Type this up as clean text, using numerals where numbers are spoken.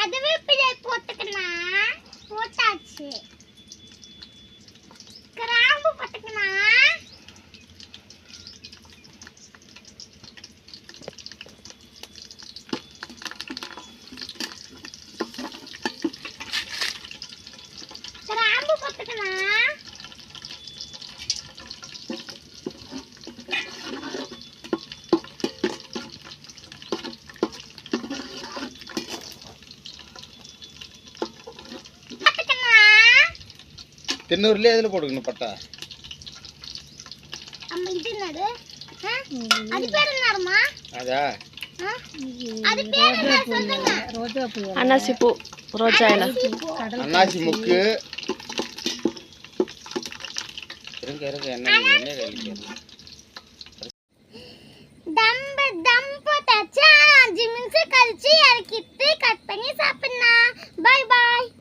கருவேப்பிலை போட்டுக்கலாம். போட்டாச்சு. கிராம்பு போட்டுக்கலாம். கிராம்பு போட்டுக்கலாம். தென்னூர்லயே அதுல போட்டுக்கணும் பட்டா. அம்மா இது என்னது? அது பேர் என்னம்மா? அதா அது பேர் என்ன சொல்லுங்க? ரோஜா பூ. அன்னாசி பூ, ரோஜா இலை, அன்னாசி முக்கு. இருங்க என்ன கழிக்க. தம் போட்டாச்சு. 5 நிமிஷம் கழிச்சு இறக்கிட்டு கட் பண்ணி சாப்பிடலாம். Bye bye.